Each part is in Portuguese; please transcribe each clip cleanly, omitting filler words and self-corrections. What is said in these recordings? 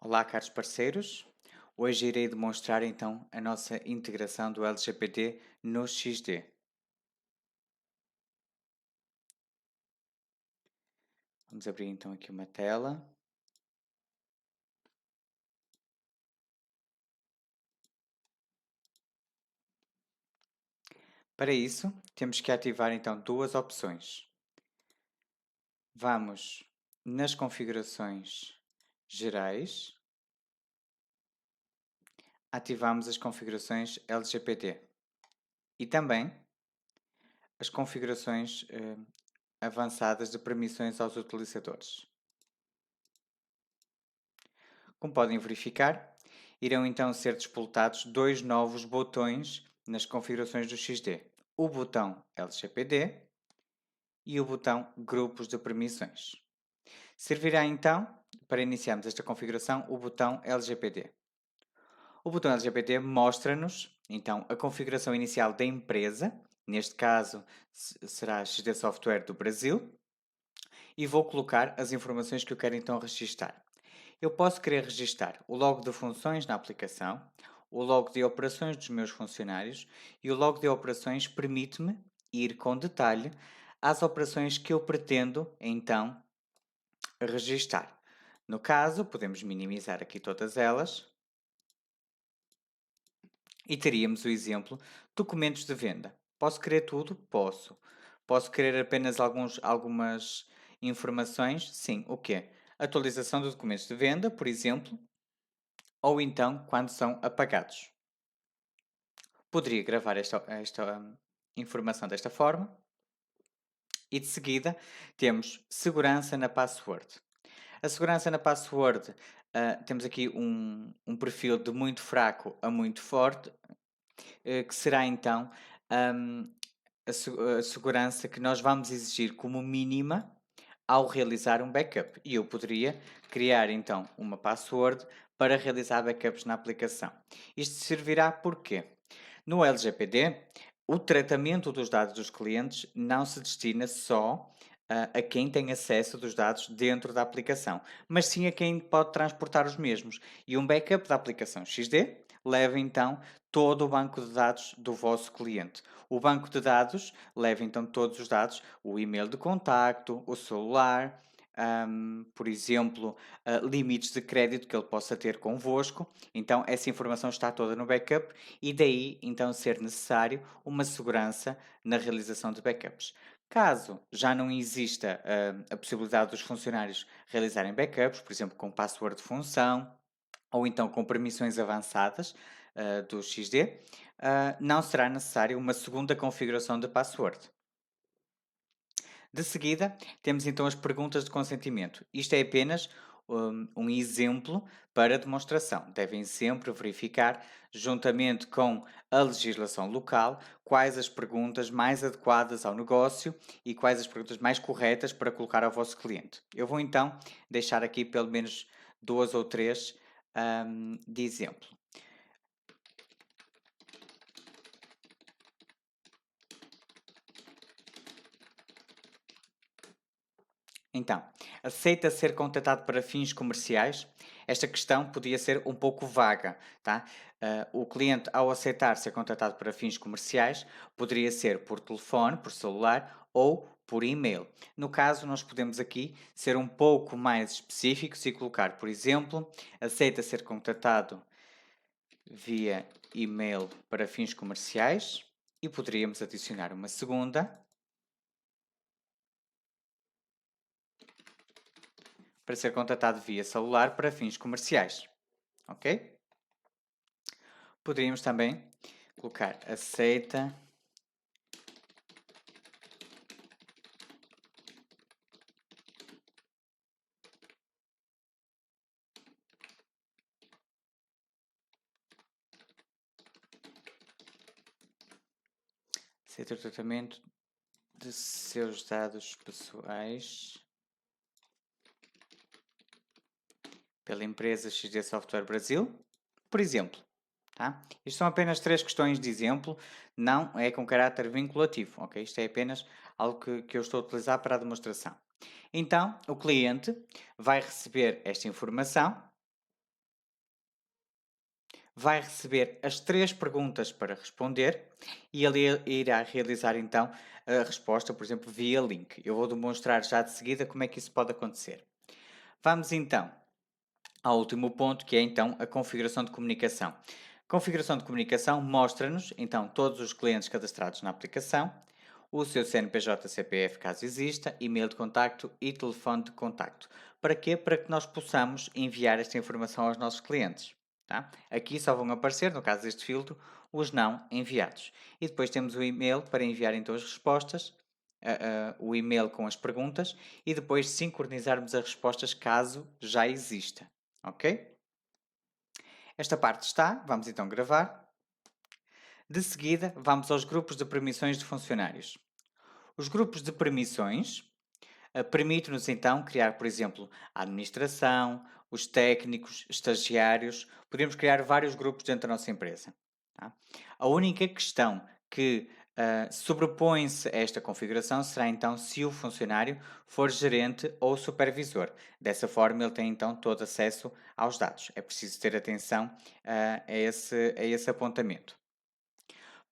Olá, caros parceiros. Hoje irei demonstrar então a nossa integração do LGPD no XD. Vamos abrir então aqui uma tela. Para isso, temos que ativar então duas opções. Vamos nas configurações gerais, ativamos as configurações LGPD e também as configurações avançadas de permissões aos utilizadores. Como podem verificar, irão então ser despoletados dois novos botões nas configurações do XD: o botão LGPD e o botão Grupos de Permissões. Servirá então, para iniciarmos esta configuração, o botão LGPD. O botão LGPD mostra-nos então a configuração inicial da empresa, neste caso será a XD Software do Brasil, e vou colocar as informações que eu quero então registar. Eu posso querer registar o logo de funções na aplicação, o logo de operações dos meus funcionários e o logo de operações permite-me ir com detalhe às operações que eu pretendo então registar. No caso, podemos minimizar aqui todas elas e teríamos o exemplo documentos de venda. Posso querer tudo? Posso. Posso querer apenas algumas informações? Sim. O quê? Atualização dos documentos de venda, por exemplo, ou então quando são apagados. Poderia gravar esta informação desta forma e de seguida temos segurança na password. A segurança na password, temos aqui um perfil de muito fraco a muito forte, que será então hum, a segurança que nós vamos exigir como mínima ao realizar um backup. E eu poderia criar então uma password para realizar backups na aplicação. Isto servirá porque no LGPD o tratamento dos dados dos clientes não se destina só a quem tem acesso dos dados dentro da aplicação, mas sim a quem pode transportar os mesmos. E um backup da aplicação XD leva então todo o banco de dados do vosso cliente. O banco de dados leva então todos os dados, o e-mail de contacto, o celular, por exemplo, limites de crédito que ele possa ter convosco. Então, essa informação está toda no backup e daí então ser necessário uma segurança na realização de backups. Caso já não exista a possibilidade dos funcionários realizarem backups, por exemplo, com password de função ou então com permissões avançadas do XD, não será necessário uma segunda configuração de password. De seguida, temos então as perguntas de consentimento. Isto é apenas um exemplo para demonstração. Devem sempre verificar, juntamente com a legislação local, quais as perguntas mais adequadas ao negócio e quais as perguntas mais corretas para colocar ao vosso cliente. Eu vou então deixar aqui pelo menos duas ou três de exemplo. Então, aceita ser contatado para fins comerciais? Esta questão podia ser um pouco vaga, tá? O cliente, ao aceitar ser contatado para fins comerciais, poderia ser por telefone, por celular ou por e-mail. No caso, nós podemos aqui ser um pouco mais específicos e colocar, por exemplo, aceita ser contatado via e-mail para fins comerciais e poderíamos adicionar uma segunda para ser contatado via celular para fins comerciais. Ok? Poderíamos também colocar aceita aceita o tratamento de seus dados pessoais pela empresa XD Software Brasil, por exemplo. Tá? Isto são apenas três questões de exemplo, não é com caráter vinculativo, ok? Isto é apenas algo que eu estou a utilizar para a demonstração. Então, o cliente vai receber esta informação vai receber as 3 perguntas para responder e ele irá realizar então a resposta, por exemplo, via link. Eu vou demonstrar já de seguida como é que isso pode acontecer. Vamos então ao último ponto, que é então a configuração de comunicação. Configuração de comunicação mostra-nos então todos os clientes cadastrados na aplicação, o seu CNPJ CPF caso exista, e-mail de contacto e telefone de contacto. Para quê? Para que nós possamos enviar esta informação aos nossos clientes. Tá? Aqui só vão aparecer, no caso deste filtro, os não enviados. E depois temos o e-mail para enviar então as respostas, o e-mail com as perguntas e depois sincronizarmos as respostas caso já exista. Ok? Esta parte está, vamos então gravar. De seguida, vamos aos grupos de permissões de funcionários. Os grupos de permissões permitem-nos então criar, por exemplo, a administração, os técnicos, estagiários. Podemos criar vários grupos dentro da nossa empresa. Tá? A única questão que sobrepõe-se a esta configuração será então se o funcionário for gerente ou supervisor. Dessa forma, ele tem então todo acesso aos dados. É preciso ter atenção a esse apontamento.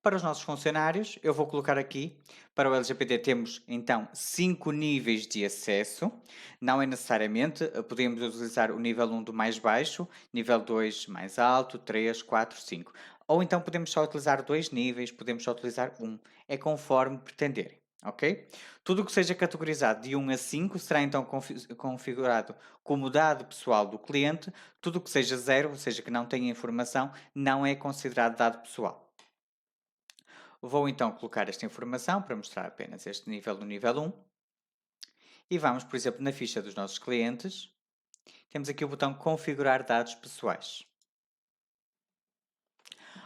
Para os nossos funcionários, eu vou colocar aqui, para o LGBT temos então 5 níveis de acesso, não é necessariamente, podemos utilizar o nível 1 do mais baixo, nível 2 mais alto, 3, 4, 5. Ou então podemos só utilizar 2 níveis, podemos só utilizar um, é conforme pretenderem, ok? Tudo o que seja categorizado de 1 a 5 será então configurado como dado pessoal do cliente, tudo o que seja 0, ou seja, que não tenha informação, não é considerado dado pessoal. Vou então colocar esta informação para mostrar apenas este nível do nível 1. E vamos, por exemplo, na ficha dos nossos clientes. Temos aqui o botão configurar dados pessoais.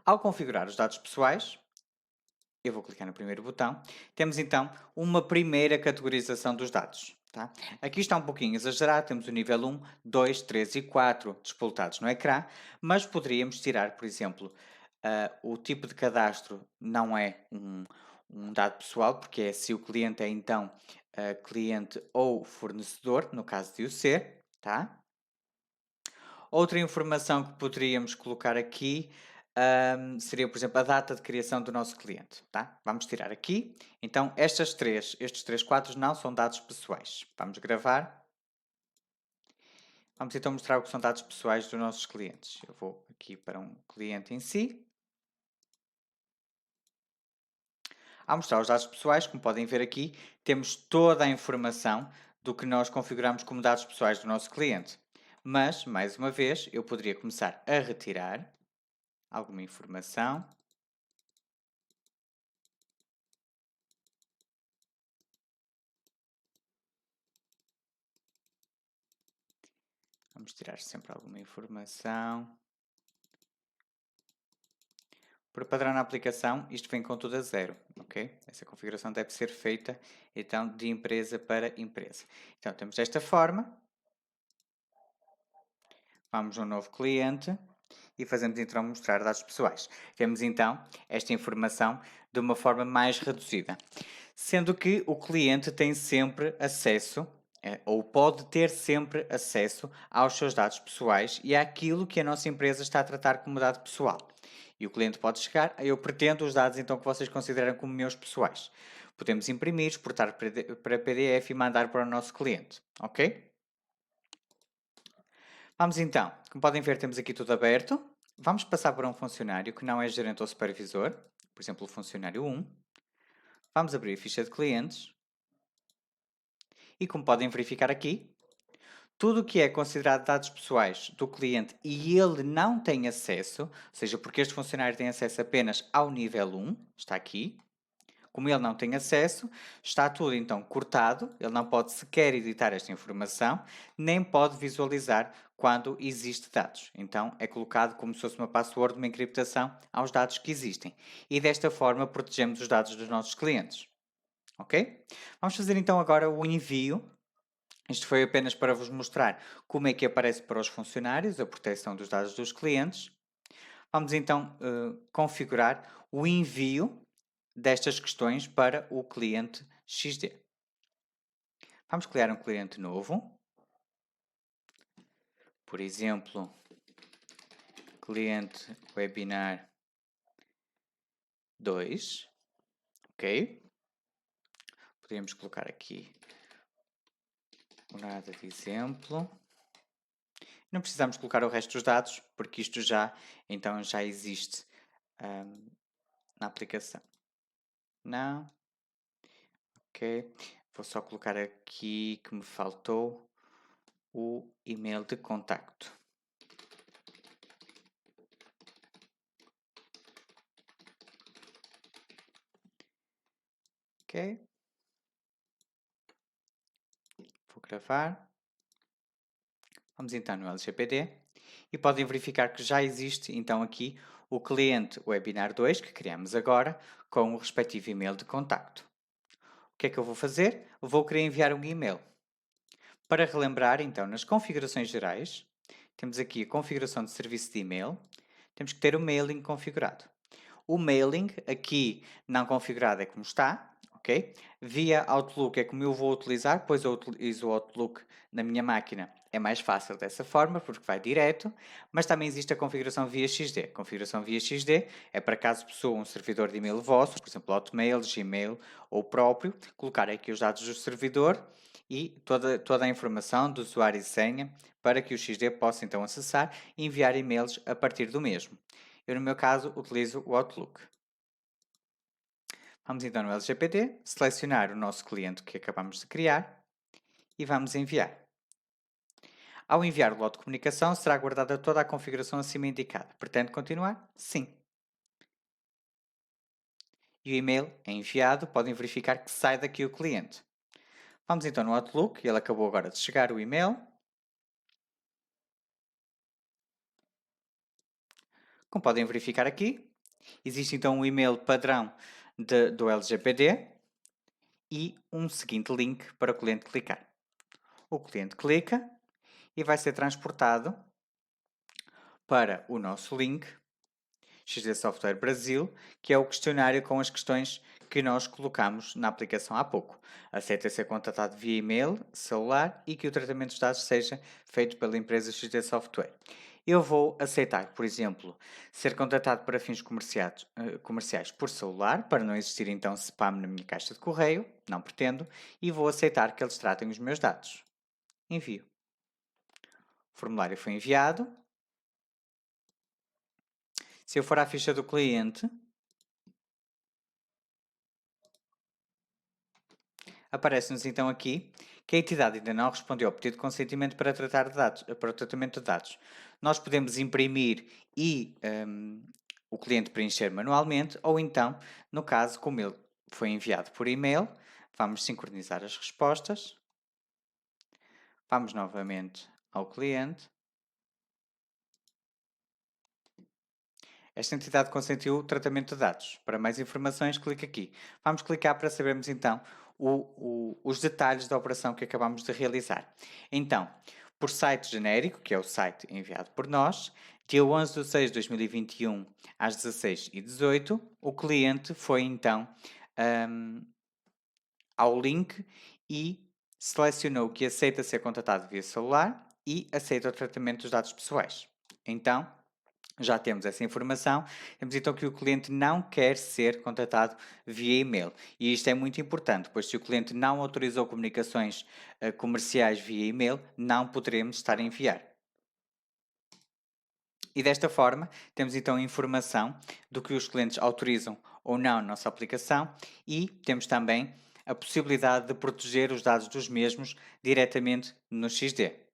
Ao configurar os dados pessoais, eu vou clicar no primeiro botão, temos então uma primeira categorização dos dados. Tá? Aqui está um pouquinho exagerado, temos o nível 1, 2, 3 e 4 despoletados no ecrã, mas poderíamos tirar, por exemplo, o tipo de cadastro não é um dado pessoal, porque é se o cliente é então cliente ou fornecedor, no caso de o ser, tá? Outra informação que poderíamos colocar aqui seria, por exemplo, a data de criação do nosso cliente, tá? Vamos tirar aqui. Então, estes três quadros não são dados pessoais. Vamos gravar. Vamos então mostrar o que são dados pessoais dos nossos clientes. Eu vou aqui para um cliente em si. Ao mostrar os dados pessoais, como podem ver aqui, temos toda a informação do que nós configuramos como dados pessoais do nosso cliente. Mas, mais uma vez, eu poderia começar a retirar alguma informação. Vamos tirar sempre alguma informação. Por padrão na aplicação, isto vem com tudo a zero, ok? Essa configuração deve ser feita, então, de empresa para empresa. Então, temos desta forma. Vamos a um novo cliente e fazemos então mostrar dados pessoais. Temos então esta informação de uma forma mais reduzida. Sendo que o cliente tem sempre acesso, ou pode ter sempre acesso aos seus dados pessoais e àquilo que a nossa empresa está a tratar como dado pessoal. E o cliente pode chegar, eu pretendo os dados então que vocês consideram como meus pessoais. Podemos imprimir, exportar para PDF e mandar para o nosso cliente, ok? Vamos então, como podem ver, temos aqui tudo aberto. Vamos passar para um funcionário que não é gerente ou supervisor, por exemplo, o funcionário 1. Vamos abrir a ficha de clientes e, como podem verificar aqui, tudo o que é considerado dados pessoais do cliente e ele não tem acesso, ou seja, porque este funcionário tem acesso apenas ao nível 1, está aqui. Como ele não tem acesso, está tudo então cortado, ele não pode sequer editar esta informação, nem pode visualizar quando existe dados. Então é colocado como se fosse uma password, uma encriptação aos dados que existem. E desta forma protegemos os dados dos nossos clientes. Ok? Vamos fazer então agora o envio. Isto foi apenas para vos mostrar como é que aparece para os funcionários a proteção dos dados dos clientes. Vamos então configurar o envio destas questões para o cliente XD. Vamos criar um cliente novo. Por exemplo, cliente webinar 2, ok? Podemos colocar aqui morada de exemplo. Não precisamos colocar o resto dos dados, porque isto já existe na aplicação. Não. Ok. Vou só colocar aqui que me faltou o e-mail de contacto. Ok. Vou gravar. Vamos então no LGPD e podem verificar que já existe então aqui o cliente Webinar 2 que criamos agora com o respectivo e-mail de contacto. O que é que eu vou fazer? Vou querer enviar um e-mail. Para relembrar, então, nas configurações gerais, temos aqui a configuração de serviço de e-mail, temos que ter o mailing configurado. O mailing, aqui não configurado é como está, ok? Via Outlook é como eu vou utilizar, pois eu utilizo o Outlook na minha máquina. É mais fácil dessa forma, porque vai direto, mas também existe a configuração via XD. A configuração via XD é para caso possua um servidor de e-mail vosso, por exemplo, Hotmail, Gmail ou próprio, colocar aqui os dados do servidor e toda a informação do usuário e senha para que o XD possa então acessar e enviar e-mails a partir do mesmo. Eu, no meu caso, utilizo o Outlook. Vamos então no LGPD, selecionar o nosso cliente que acabamos de criar e vamos enviar. Ao enviar o lote de comunicação, será guardada toda a configuração acima indicada. Pretende continuar? Sim. E o e-mail é enviado, podem verificar que sai daqui o cliente. Vamos então no Outlook, ele acabou agora de chegar o e-mail. Como podem verificar aqui, existe então um e-mail padrão do LGPD e um seguinte link para o cliente clicar. O cliente clica e vai ser transportado para o nosso link XD Software Brasil, que é o questionário com as questões que nós colocamos na aplicação há pouco. Aceita ser contatado via e-mail, celular e que o tratamento dos dados seja feito pela empresa XD Software. Eu vou aceitar, por exemplo, ser contatado para fins comerciais por celular, para não existir então spam na minha caixa de correio, não pretendo, e vou aceitar que eles tratem os meus dados. Envio. O formulário foi enviado. Se eu for à ficha do cliente, aparece-nos então aqui que a entidade ainda não respondeu ao pedido de consentimento para, para o tratamento de dados. Nós podemos imprimir e o cliente preencher manualmente, ou então, no caso, como ele foi enviado por e-mail, vamos sincronizar as respostas. Vamos novamente ao cliente. Esta entidade consentiu o tratamento de dados. Para mais informações, clique aqui. Vamos clicar para sabermos então os detalhes da operação que acabamos de realizar. Então, por site genérico, que é o site enviado por nós, dia 11 de 6 de 2021, às 16h18, o cliente foi então ao link e selecionou que aceita ser contatado via celular e aceita o tratamento dos dados pessoais. Então, já temos essa informação, temos então que o cliente não quer ser contatado via e-mail. E isto é muito importante, pois se o cliente não autorizou comunicações comerciais via e-mail, não poderemos estar a enviar. E desta forma, temos então a informação do que os clientes autorizam ou não a nossa aplicação e temos também a possibilidade de proteger os dados dos mesmos diretamente no XD.